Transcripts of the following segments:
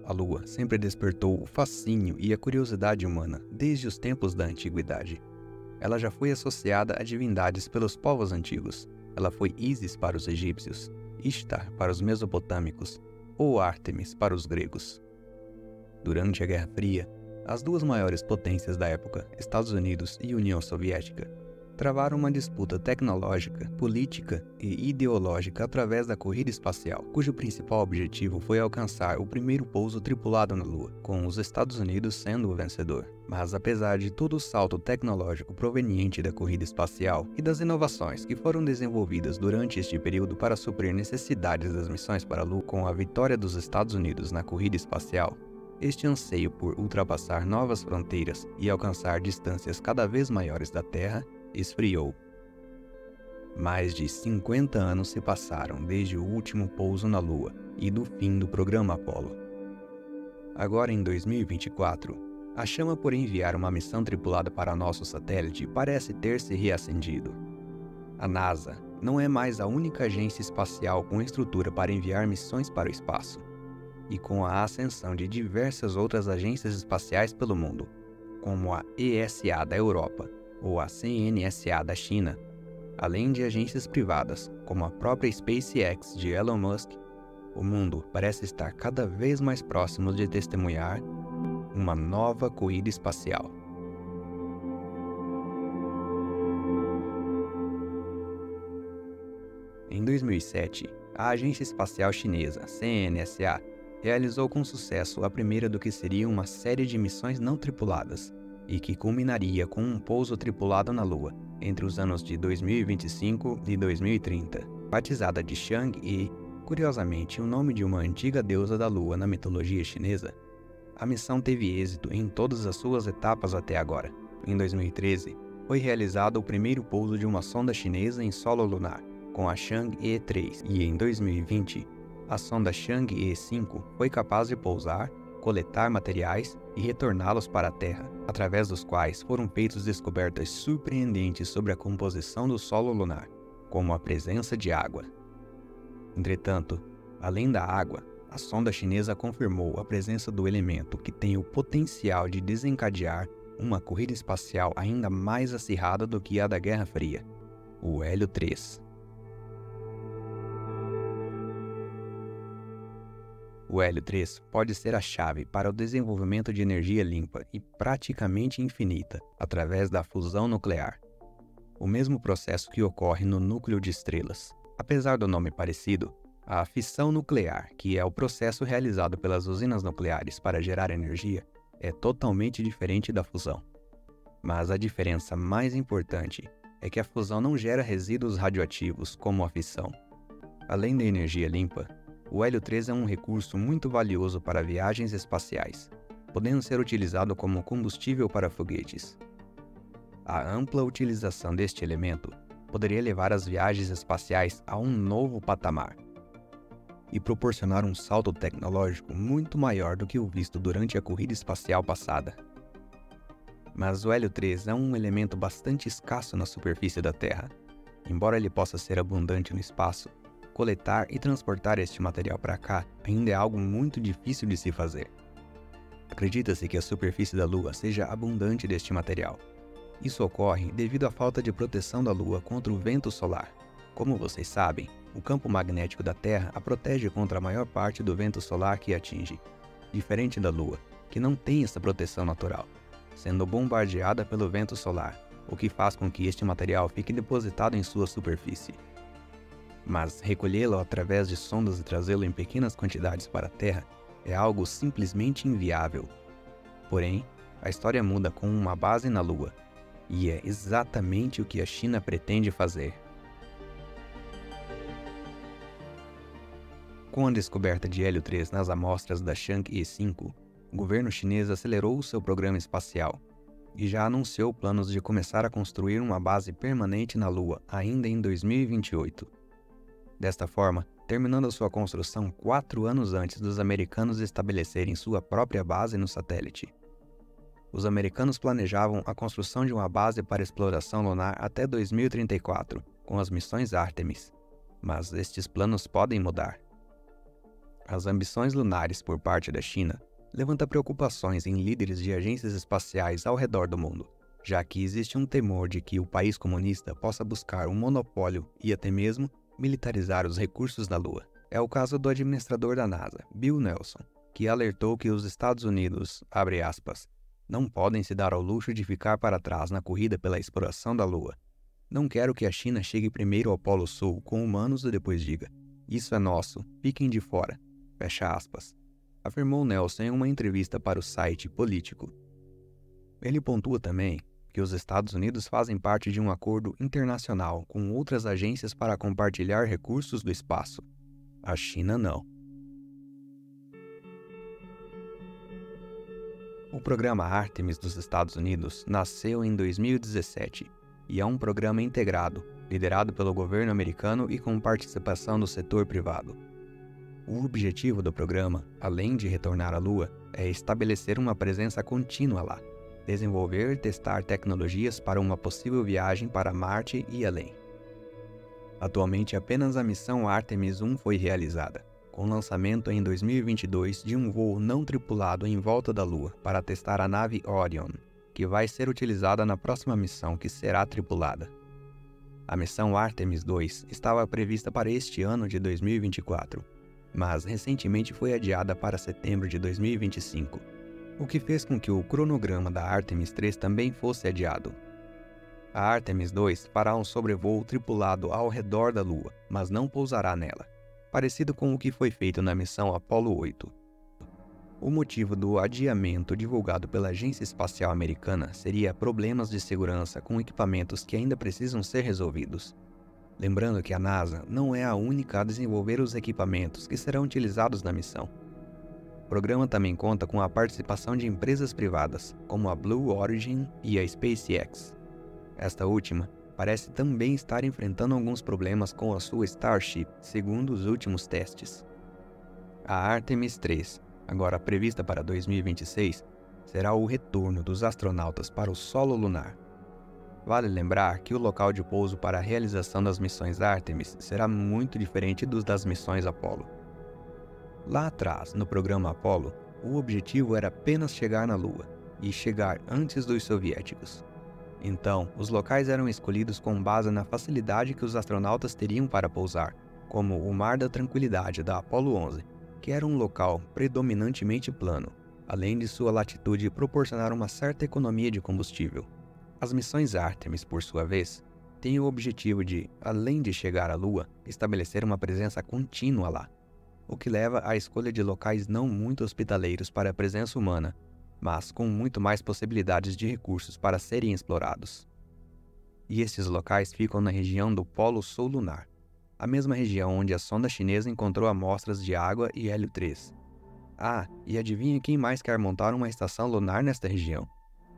A Lua sempre despertou o fascínio e a curiosidade humana desde os tempos da antiguidade. Ela já foi associada a divindades pelos povos antigos. Ela foi Ísis para os egípcios, Ishtar para os mesopotâmicos ou Ártemis para os gregos. Durante a Guerra Fria, as duas maiores potências da época, Estados Unidos e União Soviética, travaram uma disputa tecnológica, política e ideológica através da corrida espacial, cujo principal objetivo foi alcançar o primeiro pouso tripulado na Lua, com os Estados Unidos sendo o vencedor. Mas apesar de todo o salto tecnológico proveniente da corrida espacial e das inovações que foram desenvolvidas durante este período para suprir necessidades das missões para a Lua, com a vitória dos Estados Unidos na corrida espacial, este anseio por ultrapassar novas fronteiras e alcançar distâncias cada vez maiores da Terra esfriou. Mais de 50 anos se passaram desde o último pouso na Lua e do fim do programa Apollo. Agora, em 2024, a chama por enviar uma missão tripulada para nosso satélite parece ter se reacendido. A NASA não é mais a única agência espacial com estrutura para enviar missões para o espaço. E com a ascensão de diversas outras agências espaciais pelo mundo, como a ESA da Europa ou a CNSA da China, além de agências privadas, como a própria SpaceX de Elon Musk, o mundo parece estar cada vez mais próximo de testemunhar uma nova corrida espacial. Em 2007, a agência espacial chinesa, CNSA, realizou com sucesso a primeira do que seria uma série de missões não tripuladas, e que culminaria com um pouso tripulado na Lua entre os anos de 2025 e 2030. Batizada de Chang'e, curiosamente o nome de uma antiga deusa da Lua na mitologia chinesa, a missão teve êxito em todas as suas etapas até agora. Em 2013, foi realizado o primeiro pouso de uma sonda chinesa em solo lunar, com a Chang'e 3, e em 2020, a sonda Chang'e 5 foi capaz de pousar, coletar materiais e retorná-los para a Terra, através dos quais foram feitas descobertas surpreendentes sobre a composição do solo lunar, como a presença de água. Entretanto, além da água, a sonda chinesa confirmou a presença do elemento que tem o potencial de desencadear uma corrida espacial ainda mais acirrada do que a da Guerra Fria, o hélio 3. O hélio 3 pode ser a chave para o desenvolvimento de energia limpa e praticamente infinita através da fusão nuclear, o mesmo processo que ocorre no núcleo de estrelas. Apesar do nome parecido, a fissão nuclear, que é o processo realizado pelas usinas nucleares para gerar energia, é totalmente diferente da fusão. Mas a diferença mais importante é que a fusão não gera resíduos radioativos como a fissão. Além da energia limpa, o hélio 3 é um recurso muito valioso para viagens espaciais, podendo ser utilizado como combustível para foguetes. A ampla utilização deste elemento poderia levar as viagens espaciais a um novo patamar e proporcionar um salto tecnológico muito maior do que o visto durante a corrida espacial passada. Mas o hélio 3 é um elemento bastante escasso na superfície da Terra. Embora ele possa ser abundante no espaço, coletar e transportar este material para cá ainda é algo muito difícil de se fazer. Acredita-se que a superfície da Lua seja abundante deste material. Isso ocorre devido à falta de proteção da Lua contra o vento solar. Como vocês sabem, o campo magnético da Terra a protege contra a maior parte do vento solar que a atinge, diferente da Lua, que não tem essa proteção natural, sendo bombardeada pelo vento solar, o que faz com que este material fique depositado em sua superfície. Mas recolhê-lo através de sondas e trazê-lo em pequenas quantidades para a Terra é algo simplesmente inviável. Porém, a história muda com uma base na Lua, e é exatamente o que a China pretende fazer. Com a descoberta de hélio 3 nas amostras da Chang'e 5, o governo chinês acelerou o seu programa espacial e já anunciou planos de começar a construir uma base permanente na Lua ainda em 2028. Desta forma, terminando sua construção 4 anos antes dos americanos estabelecerem sua própria base no satélite. Os americanos planejavam a construção de uma base para exploração lunar até 2034, com as missões Artemis, mas estes planos podem mudar. as ambições lunares por parte da China levanta preocupações em líderes de agências espaciais ao redor do mundo, já que existe um temor de que o país comunista possa buscar um monopólio e até mesmo militarizar os recursos da Lua. É o caso do administrador da NASA, Bill Nelson, que alertou que os Estados Unidos, abre aspas, não podem se dar ao luxo de ficar para trás na corrida pela exploração da Lua. Não quero que a China chegue primeiro ao Polo Sul com humanos e depois diga, isso é nosso, fiquem de fora, fecha aspas, afirmou Nelson em uma entrevista para o site Político. Ele pontua também que os Estados Unidos fazem parte de um acordo internacional com outras agências para compartilhar recursos do espaço. A China não. O programa Artemis dos Estados Unidos nasceu em 2017 e é um programa integrado, liderado pelo governo americano e com participação do setor privado. O objetivo do programa, além de retornar à Lua, é estabelecer uma presença contínua lá, desenvolver e testar tecnologias para uma possível viagem para Marte e além. Atualmente, apenas a missão Artemis 1 foi realizada, com lançamento em 2022 de um voo não tripulado em volta da Lua para testar a nave Orion, que vai ser utilizada na próxima missão que será tripulada. A missão Artemis 2 estava prevista para este ano de 2024, mas recentemente foi adiada para setembro de 2025, o que fez com que o cronograma da Artemis 3 também fosse adiado. A Artemis 2 fará um sobrevoo tripulado ao redor da Lua, mas não pousará nela, parecido com o que foi feito na missão Apollo 8. O motivo do adiamento divulgado pela Agência Espacial Americana seria problemas de segurança com equipamentos que ainda precisam ser resolvidos. Lembrando que a NASA não é a única a desenvolver os equipamentos que serão utilizados na missão. O programa também conta com a participação de empresas privadas, como a Blue Origin e a SpaceX. Esta última parece também estar enfrentando alguns problemas com a sua Starship, segundo os últimos testes. A Artemis 3, agora prevista para 2026, será o retorno dos astronautas para o solo lunar. Vale lembrar que o local de pouso para a realização das missões Artemis será muito diferente dos das missões Apollo. Lá atrás, no programa Apollo, o objetivo era apenas chegar na Lua, e chegar antes dos soviéticos. Então, os locais eram escolhidos com base na facilidade que os astronautas teriam para pousar, como o Mar da Tranquilidade da Apollo 11, que era um local predominantemente plano, além de sua latitude proporcionar uma certa economia de combustível. As missões Artemis, por sua vez, têm o objetivo de, além de chegar à Lua, estabelecer uma presença contínua lá, o que leva à escolha de locais não muito hospitaleiros para a presença humana, mas com muito mais possibilidades de recursos para serem explorados. E esses locais ficam na região do Polo Sul Lunar, a mesma região onde a sonda chinesa encontrou amostras de água e hélio 3. Ah, e adivinha quem mais quer montar uma estação lunar nesta região?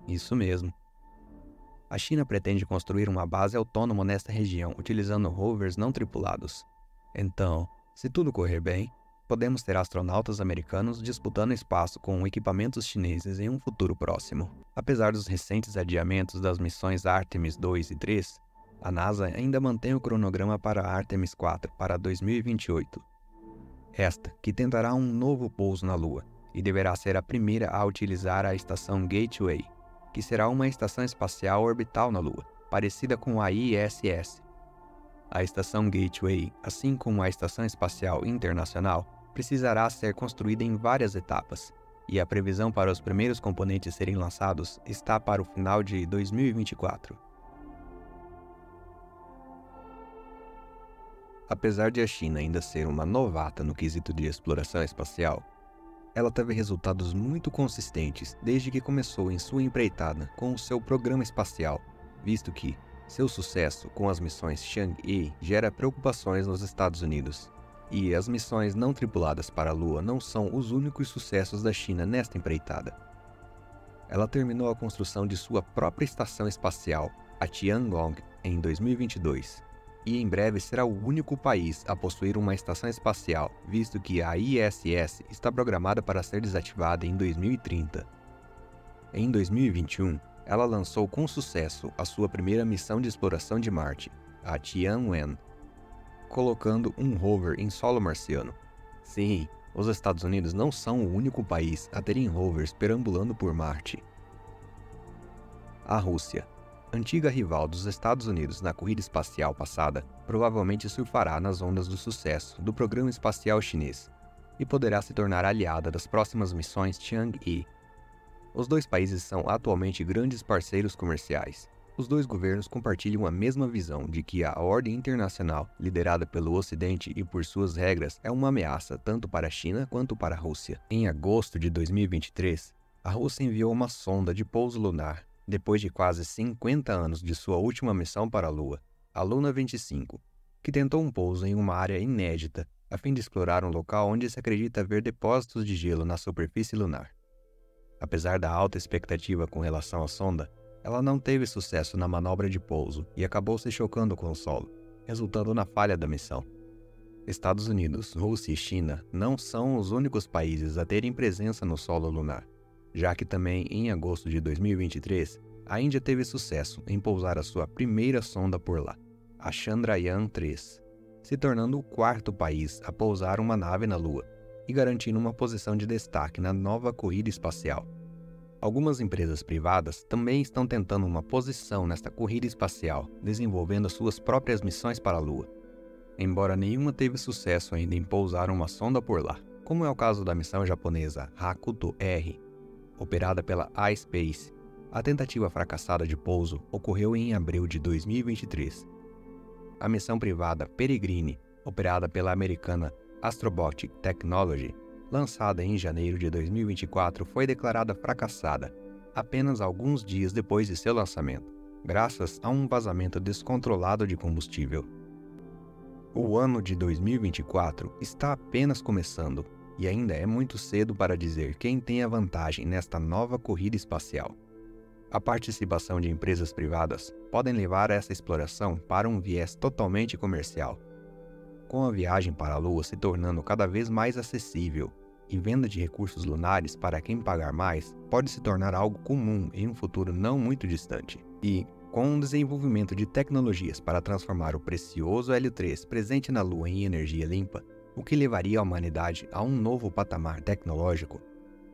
Isso mesmo. A China pretende construir uma base autônoma nesta região, utilizando rovers não tripulados. Então, se tudo correr bem, podemos ter astronautas americanos disputando espaço com equipamentos chineses em um futuro próximo. Apesar dos recentes adiamentos das missões Artemis 2 e 3, a NASA ainda mantém o cronograma para a Artemis 4 para 2028. Esta, que tentará um novo pouso na Lua, e deverá ser a primeira a utilizar a estação Gateway, que será uma estação espacial orbital na Lua, parecida com a ISS. A estação Gateway, assim como a Estação Espacial Internacional, precisará ser construída em várias etapas, e a previsão para os primeiros componentes serem lançados está para o final de 2024. Apesar de a China ainda ser uma novata no quesito de exploração espacial, ela teve resultados muito consistentes desde que começou em sua empreitada com o seu programa espacial, visto que seu sucesso com as missões Chang'e gera preocupações nos Estados Unidos. E as missões não tripuladas para a Lua não são os únicos sucessos da China nesta empreitada. Ela terminou a construção de sua própria estação espacial, a Tiangong, em 2022. E em breve será o único país a possuir uma estação espacial, visto que a ISS está programada para ser desativada em 2030. Em 2021, ela lançou com sucesso a sua primeira missão de exploração de Marte, a Tianwen, colocando um rover em solo marciano. Sim, Os Estados Unidos não são o único país a terem rovers perambulando por Marte. A Rússia, antiga rival dos Estados Unidos na corrida espacial passada, provavelmente surfará nas ondas do sucesso do programa espacial chinês e poderá se tornar aliada das próximas missões Chang'e. Os dois países são atualmente grandes parceiros comerciais. Os dois governos compartilham a mesma visão de que a ordem internacional, liderada pelo Ocidente e por suas regras, é uma ameaça tanto para a China quanto para a Rússia. Em agosto de 2023, a Rússia enviou uma sonda de pouso lunar, depois de quase 50 anos de sua última missão para a Lua, a Luna 25, que tentou um pouso em uma área inédita, a fim de explorar um local onde se acredita haver depósitos de gelo na superfície lunar. Apesar da alta expectativa com relação à sonda, ela não teve sucesso na manobra de pouso e acabou se chocando com o solo, resultando na falha da missão. Estados Unidos, Rússia e China não são os únicos países a terem presença no solo lunar, já que também em agosto de 2023, a Índia teve sucesso em pousar a sua primeira sonda por lá, a Chandrayaan-3, se tornando o quarto país a pousar uma nave na Lua e garantindo uma posição de destaque na nova corrida espacial. Algumas empresas privadas também estão tentando uma posição nesta corrida espacial, desenvolvendo suas próprias missões para a Lua, embora nenhuma teve sucesso ainda em pousar uma sonda por lá, como é o caso da missão japonesa Hakuto-R, operada pela iSpace. A tentativa fracassada de pouso ocorreu em abril de 2023. A missão privada Peregrine, operada pela americana Astrobotic Technology, lançada em janeiro de 2024, foi declarada fracassada apenas alguns dias depois de seu lançamento, graças a um vazamento descontrolado de combustível. O ano de 2024 está apenas começando e ainda é muito cedo para dizer quem tem a vantagem nesta nova corrida espacial. A participação de empresas privadas podem levar essa exploração para um viés totalmente comercial, com a viagem para a Lua se tornando cada vez mais acessível e venda de recursos lunares para quem pagar mais pode se tornar algo comum em um futuro não muito distante. E, com o desenvolvimento de tecnologias para transformar o precioso Hélio 3 presente na Lua em energia limpa, o que levaria a humanidade a um novo patamar tecnológico,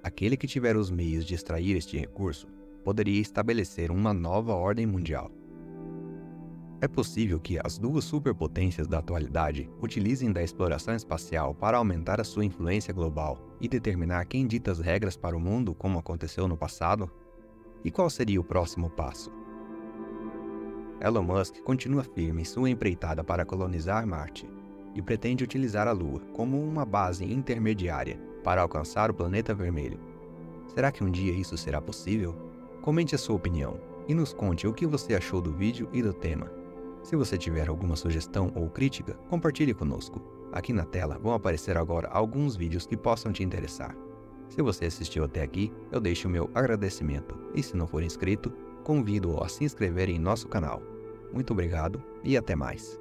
aquele que tiver os meios de extrair este recurso poderia estabelecer uma nova ordem mundial. É possível que as duas superpotências da atualidade utilizem da exploração espacial para aumentar a sua influência global e determinar quem dita as regras para o mundo, como aconteceu no passado? E qual seria o próximo passo? Elon Musk continua firme em sua empreitada para colonizar Marte e pretende utilizar a Lua como uma base intermediária para alcançar o planeta vermelho. Será que um dia isso será possível? Comente a sua opinião e nos conte o que você achou do vídeo e do tema. Se você tiver alguma sugestão ou crítica, compartilhe conosco. Aqui na tela vão aparecer agora alguns vídeos que possam te interessar. Se você assistiu até aqui, eu deixo o meu agradecimento. E se não for inscrito, convido-o a se inscrever em nosso canal. Muito obrigado e até mais.